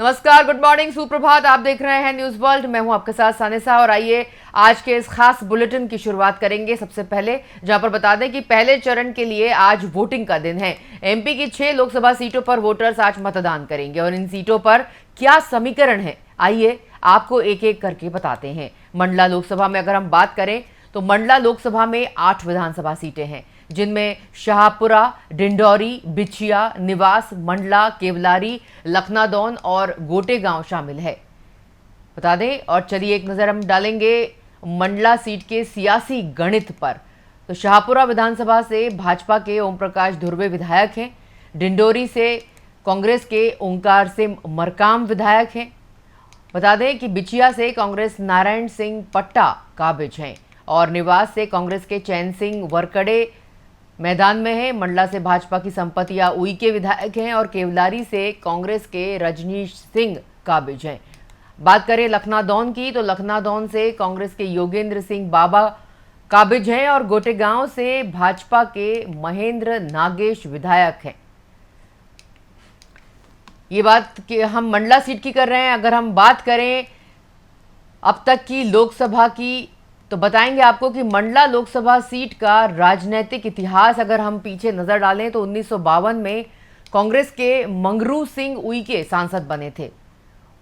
नमस्कार, good morning, सुप्रभात। आप देख रहे हैं न्यूज वर्ल्ड। मैं हूं आपके साथ सानिसा और आइए आज के इस खास बुलेटिन की शुरुआत करेंगे सबसे पहले, जहां पर बता दें कि पहले चरण के लिए आज वोटिंग का दिन है। एमपी की 6 लोकसभा सीटों पर वोटर्स आज मतदान करेंगे और इन सीटों पर क्या समीकरण है, आइए आपको एक एक करके बताते हैं। मंडला लोकसभा में अगर हम बात करें तो मंडला लोकसभा में 8 विधानसभा सीटें हैं, जिनमें शाहपुरा, डिंडौरी, बिछिया, निवास, मंडला, केवलारी, लखनादौन और गोटेगांव शामिल है। बता दें और चलिए एक नज़र हम डालेंगे मंडला सीट के सियासी गणित पर। तो शाहपुरा विधानसभा से भाजपा के ओम प्रकाश धुर्वे विधायक हैं। डिंडौरी से कांग्रेस के ओंकार सिंह मरकाम विधायक हैं। बता दें कि बिछिया से कांग्रेस नारायण सिंह पट्टा काबिज हैं और निवास से कांग्रेस के चैन सिंह वरकड़े मैदान में है। मंडला से भाजपा की संपतिया उइके विधायक हैं और केवलारी से कांग्रेस के रजनीश सिंह काबिज हैं। बात करें लखनादौन की तो लखनादौन से कांग्रेस के योगेंद्र सिंह बाबा काबिज हैं और गोटेगांव से भाजपा के महेंद्र नागेश विधायक हैं। ये बात कि हम मंडला सीट की कर रहे हैं। अगर हम बात करें अब तक की लोकसभा की तो बताएंगे आपको कि मंडला लोकसभा सीट का राजनीतिक इतिहास अगर हम पीछे नजर डालें तो 1952 में कांग्रेस के मंगरू सिंह उइके सांसद बने थे।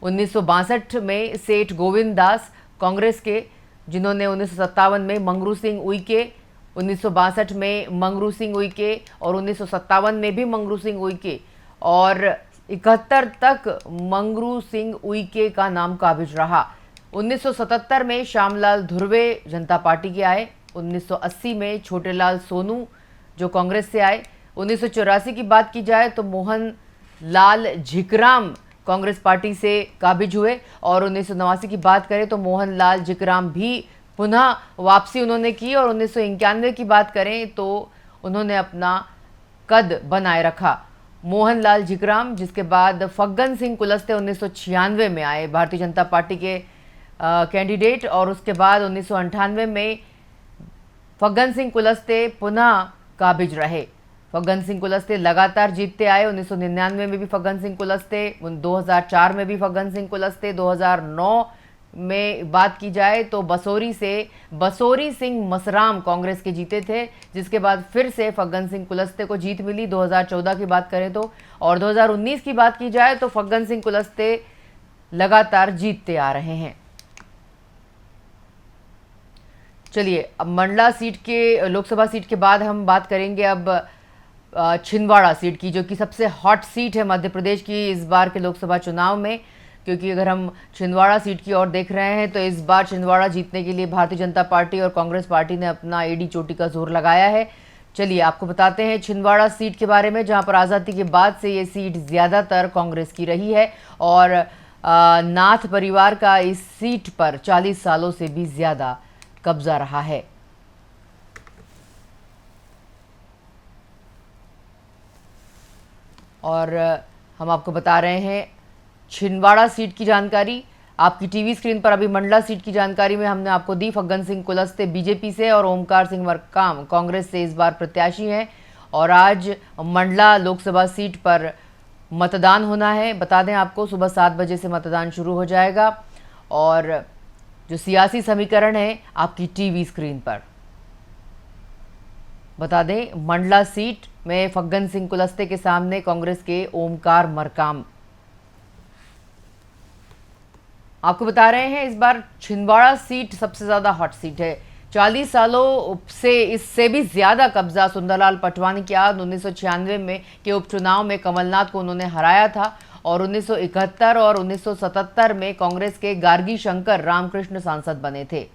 1962 में सेठ गोविंद दास कांग्रेस के, जिन्होंने 1957 में मंगरू सिंह उइके, 1962 में मंगरू सिंह उइके और 1957 में भी मंगरू सिंह उइके और 71 तक मंगरू सिंह उइके का नाम काबिज रहा। 1977 में श्यामलाल धुर्वे जनता पार्टी के आए। 1980 में छोटेलाल सोनू जो कांग्रेस से आए। 1984 की बात की जाए तो मोहन लाल झिकराम कांग्रेस पार्टी से काबिज हुए और 1989 की बात करें तो मोहन लाल झिकराम भी पुनः वापसी उन्होंने की और 1991 की बात करें तो उन्होंने अपना कद बनाए रखा। मोहनलाल झिकराम, जिसके बाद फग्गन सिंह कुलस्ते 1996 में आए भारतीय जनता पार्टी के कैंडिडेट और उसके बाद 1998 में फग्गन सिंह कुलस्ते पुनः काबिज रहे। फग्गन सिंह कुलस्ते लगातार जीतते आए। 1999 में भी फग्गन सिंह कुलस्ते, 2004 में भी फग्गन सिंह कुलस्ते, 2009 में बात की जाए तो बसोरी से बसोरी सिंह मसराम कांग्रेस के जीते थे, जिसके बाद फिर से फग्गन सिंह कुलस्ते को जीत मिली 2014 की बात करें तो, और 2019 की बात की जाए तो फग्गन सिंह कुलस्ते लगातार जीतते आ रहे हैं। चलिए अब मंडला सीट के, लोकसभा सीट के बाद हम बात करेंगे अब छिंदवाड़ा सीट की, जो कि सबसे हॉट सीट है मध्य प्रदेश की इस बार के लोकसभा चुनाव में। क्योंकि अगर हम छिंदवाड़ा सीट की ओर देख रहे हैं तो इस बार छिंदवाड़ा जीतने के लिए भारतीय जनता पार्टी और कांग्रेस पार्टी ने अपना एड़ी चोटी का जोर लगाया है। चलिए आपको बताते हैं छिंदवाड़ा सीट के बारे में, जहां पर आज़ादी के बाद से ये सीट ज़्यादातर कांग्रेस की रही है और नाथ परिवार का इस सीट पर 40 सालों से भी ज़्यादा कब्जा रहा है। और हम आपको बता रहे हैं छिंदवाड़ा सीट की जानकारी। आपकी टीवी स्क्रीन पर अभी मंडला सीट की जानकारी में हमने आपको दी। फग्गन सिंह कुलस्ते बीजेपी से और ओमकार सिंह मरकाम कांग्रेस से इस बार प्रत्याशी हैं और आज मंडला लोकसभा सीट पर मतदान होना है। बता दें आपको सुबह 7 बजे से मतदान शुरू हो जाएगा और जो सियासी समीकरण है आपकी टीवी स्क्रीन पर। बता दें मंडला सीट में फग्गन सिंह कुलस्ते के सामने कांग्रेस के ओमकार मरकाम। आपको बता रहे हैं इस बार छिंदवाड़ा सीट सबसे ज्यादा हॉट सीट है। 40 सालों से इससे भी ज्यादा कब्जा सुंदरलाल पटवानी के बाद 1996 में के उपचुनाव में कमलनाथ को उन्होंने हराया था और 1971 और 1977 में कांग्रेस के गार्गी शंकर रामकृष्ण सांसद बने थे।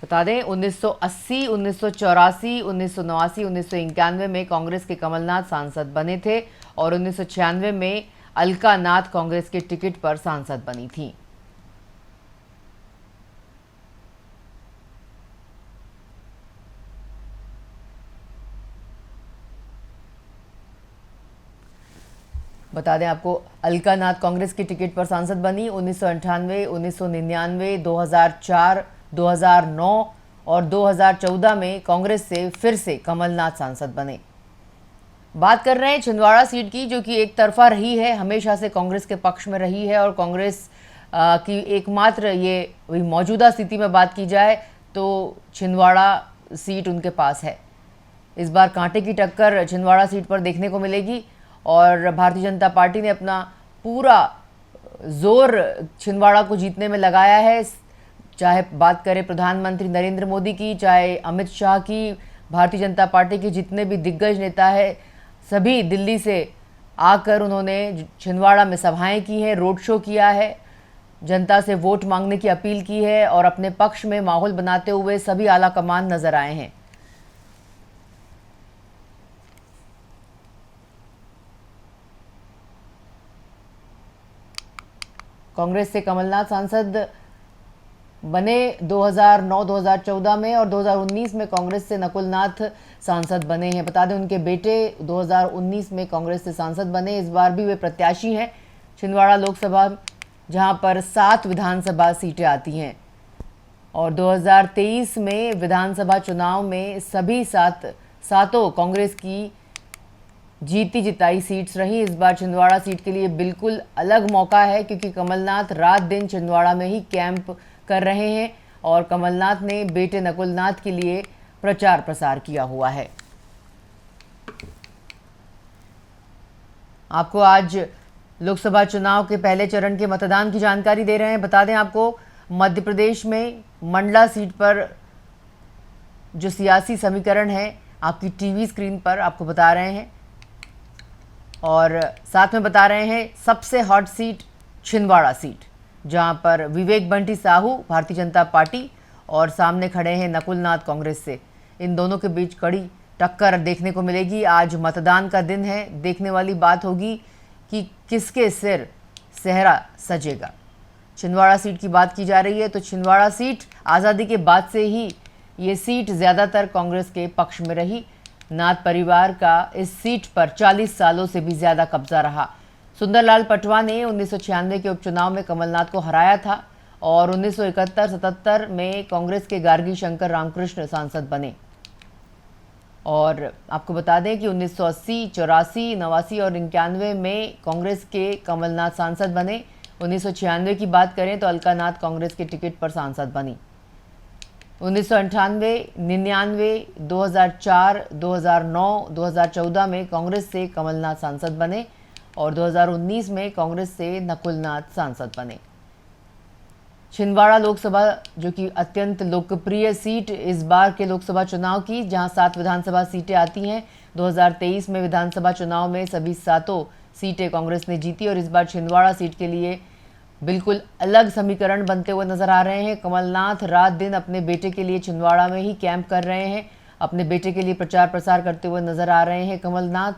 बता दें 1980, 1984, 1989, 1991 में कांग्रेस के कमलनाथ सांसद बने थे और 1996 में अलका नाथ कांग्रेस के टिकट पर सांसद बनी थी। बता दें आपको अलका नाथ कांग्रेस की टिकट पर सांसद बनी 1998, 1999, 2004, 2009 और 2014 में कांग्रेस से फिर से कमलनाथ सांसद बने। बात कर रहे हैं छिंदवाड़ा सीट की, जो कि एक तरफा रही है, हमेशा से कांग्रेस के पक्ष में रही है और कांग्रेस की एकमात्र ये वही मौजूदा स्थिति में बात की जाए तो छिंदवाड़ा सीट उनके पास है। इस बार कांटे की टक्कर छिंदवाड़ा सीट पर देखने को मिलेगी और भारतीय जनता पार्टी ने अपना पूरा जोर छिंदवाड़ा को जीतने में लगाया है। चाहे बात करें प्रधानमंत्री नरेंद्र मोदी की, चाहे अमित शाह की, भारतीय जनता पार्टी के जितने भी दिग्गज नेता है, सभी दिल्ली से आकर उन्होंने छिंदवाड़ा में सभाएं की हैं, रोड शो किया है, जनता से वोट मांगने की अपील की है और अपने पक्ष में माहौल बनाते हुए सभी आला कमान नजर आए हैं। कांग्रेस से कमलनाथ सांसद बने 2009-2014 में और 2019 में कांग्रेस से नकुलनाथ सांसद बने हैं। बता दें उनके बेटे 2019 में कांग्रेस से सांसद बने। इस बार भी वे प्रत्याशी हैं छिंदवाड़ा लोकसभा, जहां पर 7 विधानसभा सीटें आती हैं और 2023 में विधानसभा चुनाव में सभी सातों कांग्रेस की जीती जिताई सीट्स रही। इस बार छिंदवाड़ा सीट के लिए बिल्कुल अलग मौका है क्योंकि कमलनाथ रात दिन छिंदवाड़ा में ही कैंप कर रहे हैं और कमलनाथ ने बेटे नकुलनाथ के लिए प्रचार प्रसार किया हुआ है। आपको आज लोकसभा चुनाव के पहले चरण के मतदान की जानकारी दे रहे हैं। बता दें आपको, मध्य प्रदेश में मंडला सीट पर जो सियासी समीकरण है आपकी टीवी स्क्रीन पर आपको बता रहे हैं और साथ में बता रहे हैं सबसे हॉट सीट छिंदवाड़ा सीट, जहां पर विवेक बंटी साहू भारतीय जनता पार्टी और सामने खड़े हैं नकुलनाथ कांग्रेस से। इन दोनों के बीच कड़ी टक्कर देखने को मिलेगी। आज मतदान का दिन है, देखने वाली बात होगी कि किसके सिर सेहरा सजेगा। छिंदवाड़ा सीट की बात की जा रही है तो छिंदवाड़ा सीट आज़ादी के बाद से ही ये सीट ज़्यादातर कांग्रेस के पक्ष में रही। नाथ परिवार का इस सीट पर 40 सालों से भी ज़्यादा कब्जा रहा। सुंदरलाल पटवा ने 1996 के उपचुनाव में कमलनाथ को हराया था और 1971-77 में कांग्रेस के गार्गी शंकर रामकृष्ण सांसद बने। और आपको बता दें कि 1980, 84, 89 और 91 में कांग्रेस के कमलनाथ सांसद बने। 1996 की बात करें तो अलकानाथ कांग्रेस के टिकट पर सांसद बनी। 1998, 99, 2004, 2009, 2014 में कांग्रेस से कमलनाथ सांसद बने और 2019 में कांग्रेस से नकुलनाथ सांसद बने। छिंदवाड़ा लोकसभा जो कि अत्यंत लोकप्रिय सीट इस बार के लोकसभा चुनाव की, जहां 7 विधानसभा सीटें आती हैं। 2023 में विधानसभा चुनाव में सभी 7 सीटें कांग्रेस ने जीती और इस बार छिंदवाड़ा सीट के लिए बिल्कुल अलग समीकरण बनते हुए नजर आ रहे हैं। कमलनाथ रात दिन अपने बेटे के लिए छिंदवाड़ा में ही कैंप कर रहे हैं, अपने बेटे के लिए प्रचार प्रसार करते हुए नजर आ रहे हैं कमलनाथ।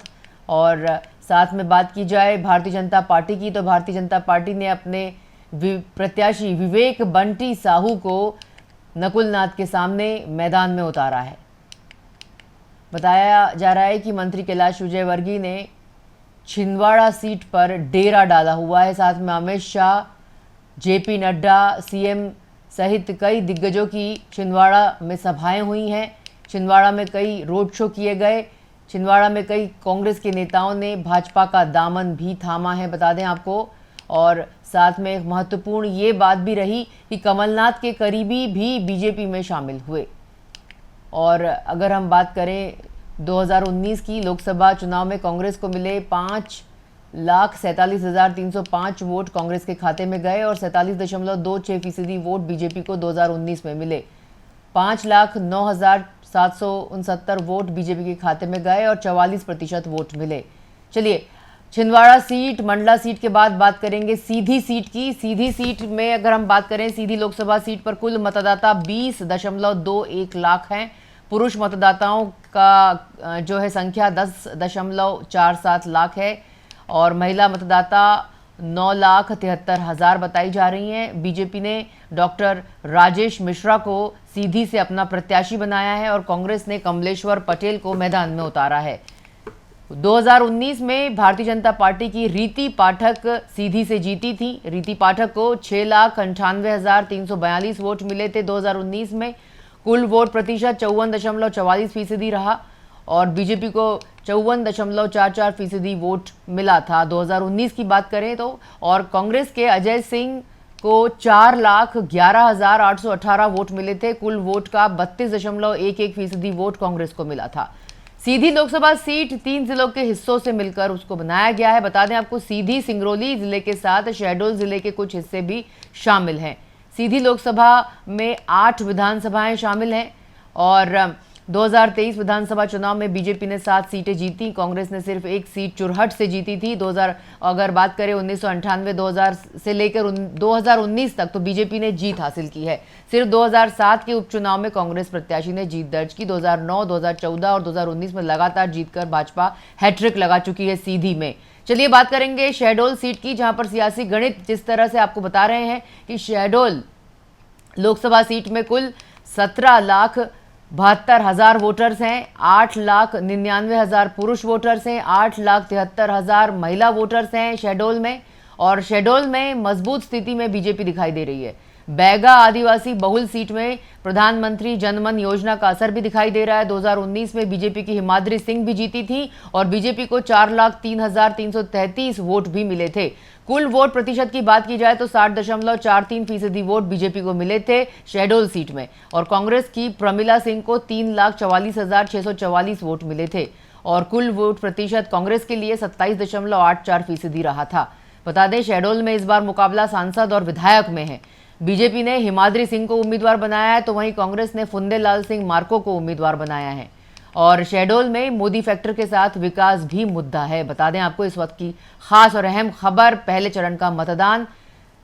और साथ में बात की जाए भारतीय जनता पार्टी की तो भारतीय जनता पार्टी ने अपने प्रत्याशी विवेक बंटी साहू को नकुलनाथ के सामने मैदान में उतारा है। बताया जा रहा है कि मंत्री कैलाश विजयवर्गीय ने छिंदवाड़ा सीट पर डेरा डाला हुआ है। साथ में अमित शाह, जेपी नड्डा, सीएम सहित कई दिग्गजों की छिंदवाड़ा में सभाएं हुई हैं। छिंदवाड़ा में कई रोड शो किए गए। छिंदवाड़ा में कई कांग्रेस के नेताओं ने भाजपा का दामन भी थामा है, बता दें आपको। और साथ में एक महत्वपूर्ण ये बात भी रही कि कमलनाथ के करीबी भी बीजेपी में शामिल हुए। और अगर हम बात करें 2019 की लोकसभा चुनाव में कांग्रेस को मिले 5,47,305 वोट कांग्रेस के खाते में गए और 47.26% वोट बीजेपी को 2019 में मिले। 5,09,769 वोट बीजेपी के खाते में गए और 44% वोट मिले। चलिए, छिंदवाड़ा सीट, मंडला सीट के बाद बात करेंगे सीधी सीट की। सीधी सीट में अगर हम बात करें, सीधी लोकसभा सीट पर कुल मतदाता 20.21 लाख हैं। पुरुष मतदाताओं का जो है संख्या 10.47 लाख है और महिला मतदाता 9,73,000 बताई जा रही हैं। बीजेपी ने डॉक्टर राजेश मिश्रा को सीधी से अपना प्रत्याशी बनाया है और कांग्रेस ने कमलेश्वर पटेल को मैदान में उतारा है। 2019 में भारतीय जनता पार्टी की रीति पाठक सीधी से जीती थी। रीति पाठक को 6,98,342 वोट मिले थे 2019 में। कुल वोट प्रतिशत 54.44% रहा और बीजेपी को 54.44% वोट मिला था 2019 की बात करें तो। और कांग्रेस के अजय सिंह को 4,11,818 वोट मिले थे। कुल वोट का 32.11% वोट कांग्रेस को मिला था। सीधी लोकसभा सीट 3 जिलों के हिस्सों से मिलकर उसको बनाया गया है। बता दें आपको, सीधी सिंगरौली जिले के साथ शहडोल जिले के कुछ हिस्से भी शामिल हैं। सीधी लोकसभा में 8 विधानसभाएं शामिल हैं और 2023 विधानसभा चुनाव में बीजेपी ने 7 सीटें जीती। कांग्रेस ने सिर्फ 1 सीट चुरहट से जीती थी। 2000 अगर बात करें 1998 2000 से लेकर 2019 तक तो बीजेपी ने जीत हासिल की है। सिर्फ 2007 के उपचुनाव में कांग्रेस प्रत्याशी ने जीत दर्ज की। 2009, 2014 और 2019 में लगातार जीतकर भाजपा हैट्रिक लगा चुकी है सीधी में। चलिए बात करेंगे शहडोल सीट की, जहां पर सियासी गणित जिस तरह से आपको बता रहे हैं कि शहडोल लोकसभा सीट में कुल 17,72,000 वोटर्स हैं। 8,99,000 पुरुष वोटर्स हैं। 8,73,000 महिला वोटर्स हैं शहडोल में। और शहडोल में मजबूत स्थिति में बीजेपी दिखाई दे रही है। बैगा आदिवासी बहुल सीट में प्रधानमंत्री जनमन योजना का असर भी दिखाई दे रहा है। 2019 में बीजेपी की हिमाद्री सिंह भी जीती थी और बीजेपी को 4,03,333 वोट भी मिले थे। कुल वोट प्रतिशत की बात की जाए तो 60.43% वोट बीजेपी को मिले थे शहडोल सीट में। और कांग्रेस की प्रमिला सिंह को 3,44,644 वोट मिले थे और कुल वोट प्रतिशत कांग्रेस के लिए 27.84% रहा था। बता दें, शहडोल में इस बार मुकाबला सांसद और विधायक में है। बीजेपी ने हिमाद्री सिंह को उम्मीदवार बनाया है तो वहीं कांग्रेस ने फुंदेलाल सिंह मार्को को उम्मीदवार बनाया है। और शहडोल में मोदी फैक्टर के साथ विकास भी मुद्दा है। बता दें आपको, इस वक्त की खास और अहम खबर, पहले चरण का मतदान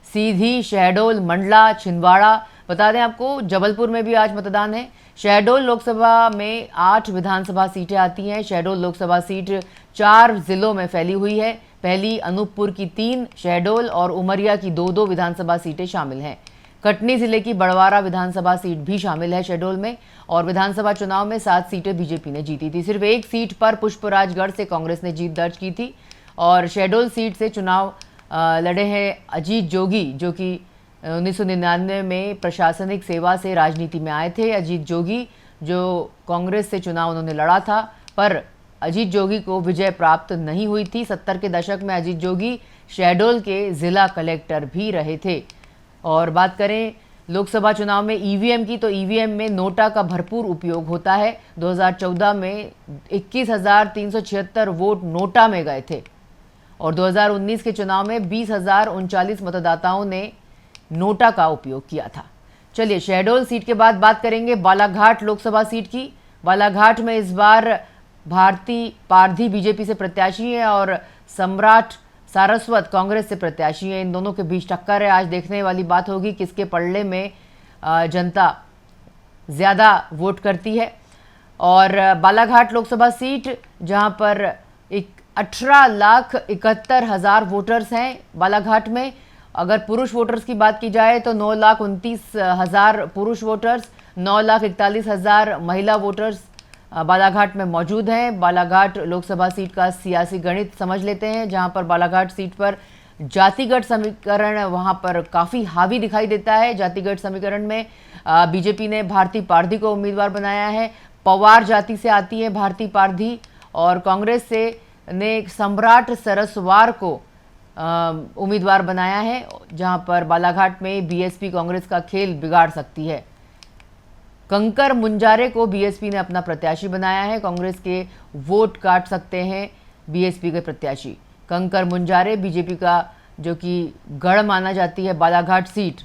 सीधी, शहडोल, मंडला, छिंदवाड़ा। बता दें आपको, जबलपुर में भी आज मतदान है। शहडोल लोकसभा में 8 विधानसभा सीटें आती हैं। शहडोल लोकसभा सीट 4 जिलों में फैली हुई है। पहली अनूपपुर की 3, शहडोल और उमरिया की 2-2 विधानसभा सीटें शामिल हैं। कटनी जिले की बड़वारा विधानसभा सीट भी शामिल है शहडोल में। और विधानसभा चुनाव में 7 सीटें बीजेपी ने जीती थी। सिर्फ 1 सीट पर पुष्पराजगढ़ से कांग्रेस ने जीत दर्ज की थी। और शहडोल सीट से चुनाव लड़े हैं अजीत जोगी, जो कि 1999 में प्रशासनिक सेवा से राजनीति में आए थे। अजीत जोगी जो कांग्रेस से चुनाव उन्होंने लड़ा था, पर अजीत जोगी को विजय प्राप्त नहीं हुई थी। 70 के दशक में अजीत जोगी शहडोल के जिला कलेक्टर भी रहे थे। और बात करें लोकसभा चुनाव में ईवीएम की, तो ईवीएम में नोटा का भरपूर उपयोग होता है। 2014 में 21,376 वोट नोटा में गए थे और 2019 के चुनाव में 20,039 मतदाताओं ने नोटा का उपयोग किया था। चलिए, शहडोल सीट के बाद बात करेंगे बालाघाट लोकसभा सीट की। बालाघाट में इस बार भारती पारधी बीजेपी से प्रत्याशी है और सम्राट सारस्वत कांग्रेस से प्रत्याशी है। इन दोनों के बीच टक्कर है। आज देखने वाली बात होगी किसके पलड़े में जनता ज़्यादा वोट करती है। और बालाघाट लोकसभा सीट, जहां पर 18,71,000 वोटर्स हैं बालाघाट में। अगर पुरुष वोटर्स की बात की जाए तो 9,29,000 पुरुष वोटर्स, 9,41,000 महिला वोटर्स बालाघाट में मौजूद हैं। बालाघाट लोकसभा सीट का सियासी गणित समझ लेते हैं, जहां पर बालाघाट सीट पर जातिगत समीकरण वहां पर काफ़ी हावी दिखाई देता है। जातिगत समीकरण में बीजेपी ने भारती पारधी को उम्मीदवार बनाया है। पवार जाति से आती है भारती पारधी। और कांग्रेस से ने सम्राट सरस्वार को उम्मीदवार बनाया है, जहां पर बालाघाट में बीएसपी कांग्रेस का खेल बिगाड़ सकती है। कंकर मुंजारे को बीएसपी ने अपना प्रत्याशी बनाया है। कांग्रेस के वोट काट सकते हैं बीएसपी के प्रत्याशी। कंकर मुंजारे बीजेपी का जो कि गढ़ माना जाती है बालाघाट सीट,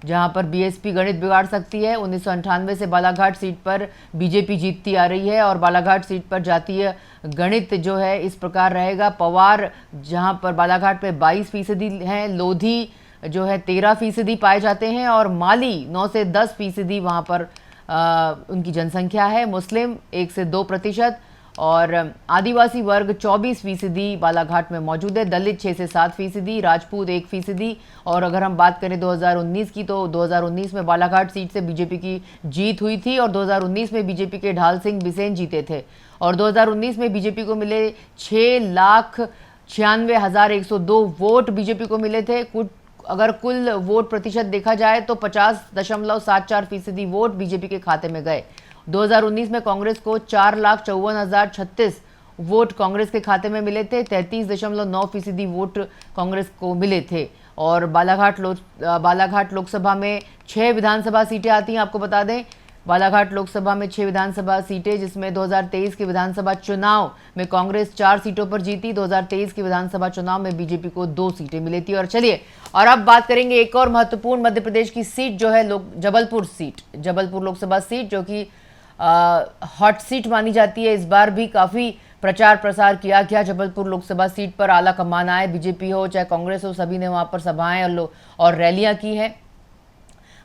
जहां पर बीएसपी गणित बिगाड़ सकती है। 1998 से बालाघाट सीट पर बीजेपी जीतती आ रही है और बालाघाट सीट पर जातीय गणित जो है इस प्रकार रहेगा। पवार जहां पर बालाघाट पे 22% हैं, लोधी जो है 13% पाए जाते हैं और माली 9 से 10% वहां पर उनकी जनसंख्या है। मुस्लिम 1 से 2% और आदिवासी वर्ग 24% बालाघाट में मौजूद है। दलित 6 से 7%, राजपूत 1%। और अगर हम बात करें 2019 की, तो 2019 में बालाघाट सीट से बीजेपी की जीत हुई थी और 2019 में बीजेपी के ढाल सिंह बिसेन जीते थे। और 2019 में बीजेपी को मिले 6,96,102 वोट बीजेपी को मिले थे। अगर कुल वोट प्रतिशत देखा जाए तो 50.74% वोट बीजेपी के खाते में गए। 2019 में कांग्रेस को 4,54,036 वोट कांग्रेस के खाते में मिले थे। 33.9% वोट कांग्रेस को मिले थे। और बालाघाट लोकसभा में 6 विधानसभा सीटें आती हैं। आपको बता दें, बालाघाट लोकसभा में 6 विधानसभा सीटें, जिसमें 2023 के विधानसभा चुनाव में कांग्रेस 4 सीटों पर जीती। 2023 के विधानसभा चुनाव में बीजेपी को 2 सीटें मिली थी। और चलिए, और अब बात करेंगे एक और महत्वपूर्ण मध्य प्रदेश की सीट, जो है जबलपुर लोकसभा सीट, जो कि हॉट सीट मानी जाती है। इस बार भी काफी प्रचार प्रसार किया गया जबलपुर लोकसभा सीट पर। आला कमान आए, बीजेपी हो चाहे कांग्रेस हो, सभी ने वहां पर सभाएं और रैलियां की हैं।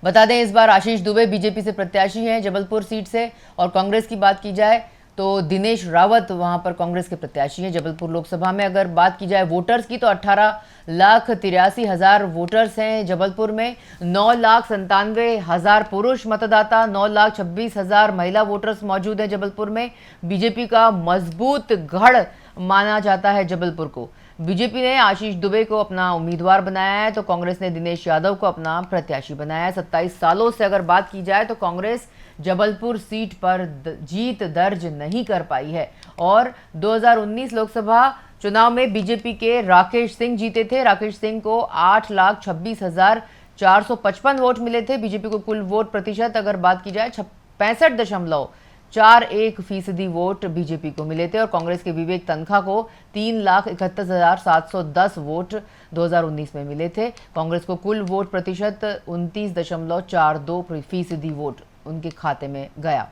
बता दें, इस बार आशीष दुबे बीजेपी से प्रत्याशी हैं जबलपुर सीट से। और कांग्रेस की बात की जाए तो दिनेश रावत वहां पर कांग्रेस के प्रत्याशी हैं जबलपुर लोकसभा में। अगर बात की जाए वोटर्स की तो 18,83,000 वोटर्स हैं जबलपुर में। 9,97,000 पुरुष मतदाता, 9,26,000 महिला वोटर्स मौजूद हैं जबलपुर में। बीजेपी का मजबूत गढ़ माना जाता है जबलपुर को। बीजेपी ने आशीष दुबे को अपना उम्मीदवार बनाया है, तो कांग्रेस ने दिनेश यादव को अपना प्रत्याशी बनाया है। 27 सालों से अगर बात की जाए तो कांग्रेस जबलपुर सीट पर जीत दर्ज नहीं कर पाई है। और 2019 लोकसभा चुनाव में बीजेपी के राकेश सिंह जीते थे। राकेश सिंह को 8,26,455 वोट मिले थे। बीजेपी को कुल वोट प्रतिशत अगर बात की जाए 65.41% वोट बीजेपी को मिले थे। और कांग्रेस के विवेक तनखा को 3,71,710 वोट 2019 में मिले थे। कांग्रेस को कुल वोट प्रतिशत 29.42% वोट उनके खाते में गया।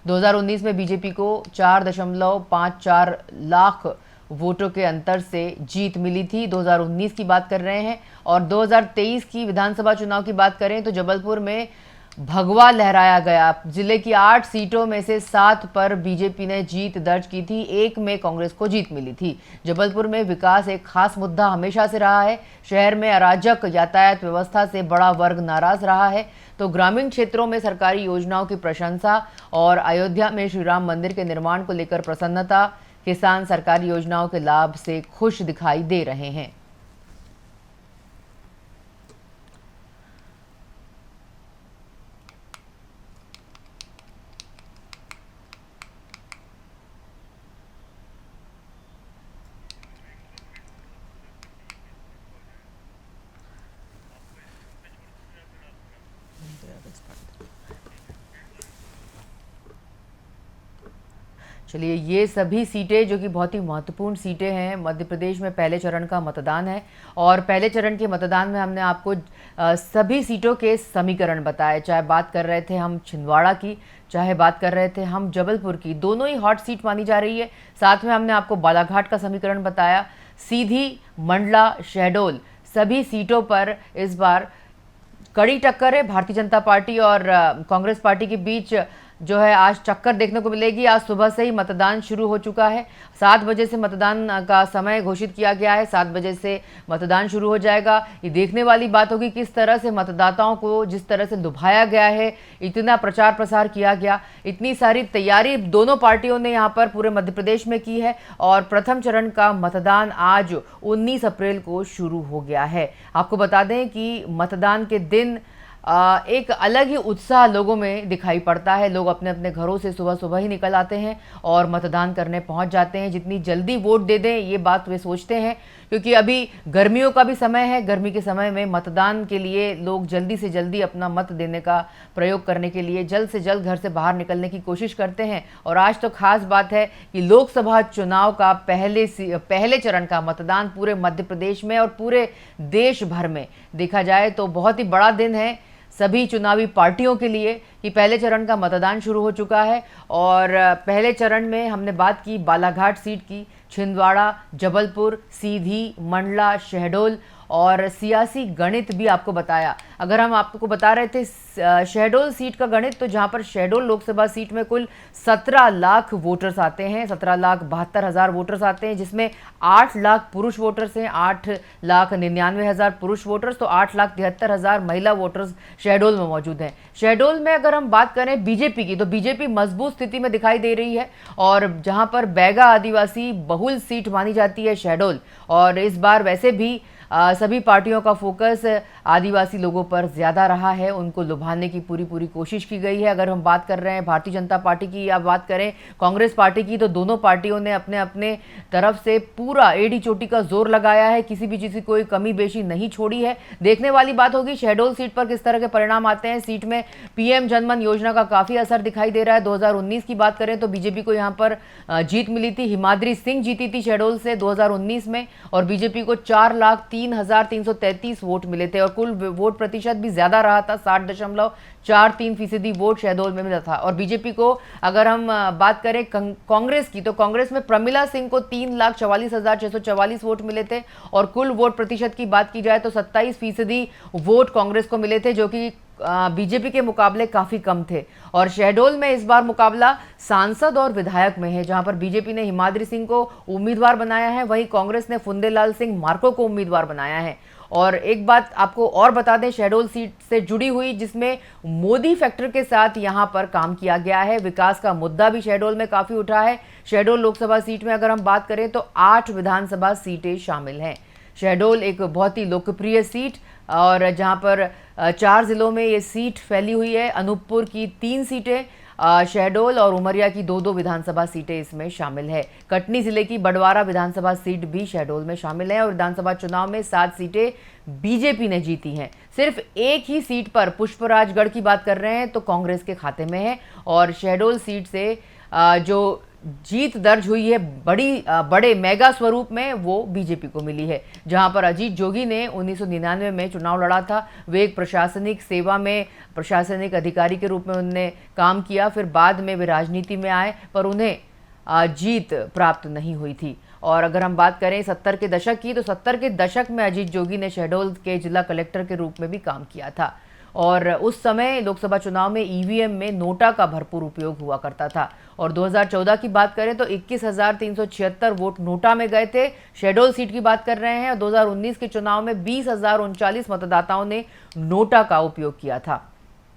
2019 में बीजेपी को 4.54 लाख वोटों के अंतर से जीत मिली थी। 2019 की बात कर रहे हैं। और 2023 की विधानसभा चुनाव की बात करें तो जबलपुर में भगवा लहराया गया। जिले की 8 सीटों में से 7 पर बीजेपी ने जीत दर्ज की थी, 1 में कांग्रेस को जीत मिली थी। जबलपुर में विकास एक खास मुद्दा हमेशा से रहा है। शहर में अराजक यातायात व्यवस्था से बड़ा वर्ग नाराज रहा है। तो ग्रामीण क्षेत्रों में सरकारी योजनाओं की प्रशंसा और अयोध्या में श्री राम मंदिर के निर्माण को लेकर प्रसन्नता, किसान सरकारी योजनाओं के लाभ से खुश दिखाई दे रहे हैं। चलिए, ये सभी सीटें जो कि बहुत ही महत्वपूर्ण सीटें हैं मध्य प्रदेश में, पहले चरण का मतदान है। और पहले चरण के मतदान में हमने आपको सभी सीटों के समीकरण बताए, चाहे बात कर रहे थे हम छिंदवाड़ा की, चाहे बात कर रहे थे हम जबलपुर की, दोनों ही हॉट सीट मानी जा रही है। साथ में हमने आपको बालाघाट का समीकरण बताया। सीधी, मंडला, शहडोल सभी सीटों पर इस बार कड़ी टक्कर है। भारतीय जनता पार्टी और कांग्रेस पार्टी के बीच जो है आज टक्कर देखने को मिलेगी। आज सुबह से ही मतदान शुरू हो चुका है। 7 बजे से मतदान का समय घोषित किया गया है। 7 बजे से मतदान शुरू हो जाएगा। ये देखने वाली बात होगी किस तरह से मतदाताओं को जिस तरह से लुभाया गया है, इतना प्रचार प्रसार किया गया, इतनी सारी तैयारी दोनों पार्टियों ने यहाँ पर पूरे मध्य प्रदेश में की है। और प्रथम चरण का मतदान आज 19 अप्रैल को शुरू हो गया है। आपको बता दें कि मतदान के दिन एक अलग ही उत्साह लोगों में दिखाई पड़ता है। लोग अपने अपने घरों से सुबह सुबह ही निकल आते हैं और मतदान करने पहुंच जाते हैं। जितनी जल्दी वोट दे दें, ये बात वे सोचते हैं, क्योंकि अभी गर्मियों का भी समय है। गर्मी के समय में मतदान के लिए लोग जल्दी से जल्दी अपना मत देने का प्रयोग करने के लिए जल्द से जल्द घर से बाहर निकलने की कोशिश करते हैं। और आज तो खास बात है कि लोकसभा चुनाव का पहले चरण का मतदान पूरे मध्य प्रदेश में और पूरे देश भर में देखा जाए तो बहुत ही बड़ा दिन है सभी चुनावी पार्टियों के लिए कि पहले चरण का मतदान शुरू हो चुका है। और पहले चरण में हमने बात की बालाघाट सीट की, छिंदवाड़ा, जबलपुर, सीधी, मंडला, शहडोल और सियासी गणित भी आपको बताया। अगर हम आपको बता रहे थे शहडोल सीट का गणित, तो जहां पर शहडोल लोकसभा सीट में कुल 17 लाख वोटर्स आते हैं, 17,72,000 वोटर्स आते हैं, जिसमें 8 लाख पुरुष वोटर्स हैं, 8,99,000 पुरुष वोटर्स, तो 8,73,000 महिला वोटर्स शहडोल में मौजूद हैं। शहडोल में अगर हम बात करें बीजेपी की, तो बीजेपी मजबूत स्थिति में दिखाई दे रही है। और जहां पर बैगा आदिवासी बहुल सीट मानी जाती है शहडोल, और इस बार वैसे भी सभी पार्टियों का फोकस आदिवासी लोगों पर ज़्यादा रहा है, उनको लुभाने की पूरी पूरी कोशिश की गई है। अगर हम बात कर रहे हैं भारतीय जनता पार्टी की या बात करें कांग्रेस पार्टी की, तो दोनों पार्टियों ने अपने अपने तरफ से पूरा एड़ी चोटी का जोर लगाया है, किसी भी चीज़ की कोई कमी बेशी नहीं छोड़ी है। देखने वाली बात होगी शहडोल सीट पर किस तरह के परिणाम आते हैं। सीट में पीएम जनमन योजना का काफ़ी असर दिखाई दे रहा है। 2019 की बात करें तो बीजेपी को यहाँ पर जीत मिली थी, हिमाद्री सिंह जीती थी शहडोल से 2019 में, और बीजेपी को 4,03,333 वोट मिले थे और कुल वोट प्रतिशत भी ज्यादा रहा था, 60.43% वोट शहडोल में मिला था। और बीजेपी को अगर हम बात करें कांग्रेस की, तो कांग्रेस में प्रमिला सिंह को 3,44,644 वोट मिले थे और कुल वोट प्रतिशत की बात की जाए तो 27% वोट कांग्रेस को मिले थे, जो कि बीजेपी के मुकाबले काफी कम थे। और शहडोल में इस बार मुकाबला सांसद और विधायक में है, जहां पर बीजेपी ने हिमाद्री सिंह को उम्मीदवार बनाया है, वहीं कांग्रेस ने फुंदेलाल सिंह मार्को को उम्मीदवार बनाया है। और एक बात आपको और बता दें शहडोल सीट से जुड़ी हुई, जिसमें मोदी फैक्टर के साथ यहां पर काम किया गया है, विकास का मुद्दा भी शहडोल में काफी उठा है। शहडोल लोकसभा सीट में अगर हम बात करें तो 8 विधानसभा सीटें शामिल हैं। शहडोल एक बहुत ही लोकप्रिय सीट, और जहां पर 4 जिलों में ये सीट फैली हुई है। अनूपपुर की 3 सीटें, शहडोल और उमरिया की 2-2 विधानसभा सीटें इसमें शामिल है। कटनी जिले की बडवारा विधानसभा सीट भी शहडोल में शामिल है और विधानसभा चुनाव में 7 सीटें बीजेपी ने जीती हैं। सिर्फ एक ही सीट पर पुष्पराजगढ़ की बात कर रहे हैं तो कांग्रेस के खाते में है, और शहडोल सीट से जो जीत दर्ज हुई है बड़े मेगा स्वरूप में, वो बीजेपी को मिली है। जहां पर अजीत जोगी ने 1999 में चुनाव लड़ा था, वे एक प्रशासनिक सेवा में प्रशासनिक अधिकारी के रूप में उन्होंने काम किया, फिर बाद में वे राजनीति में आए, पर उन्हें जीत प्राप्त नहीं हुई थी। और अगर हम बात करें 70 के दशक की, तो 70 के दशक में अजीत जोगी ने शहडोल के जिला कलेक्टर के रूप में भी काम किया था, और उस समय लोकसभा चुनाव में ईवीएम में नोटा का भरपूर उपयोग हुआ करता था। और 2014 की बात करें तो 21,376 वोट नोटा में गए थे, शहडोल सीट की बात कर रहे हैं। और 2019 के चुनाव में 20,039 मतदाताओं ने नोटा का उपयोग किया था।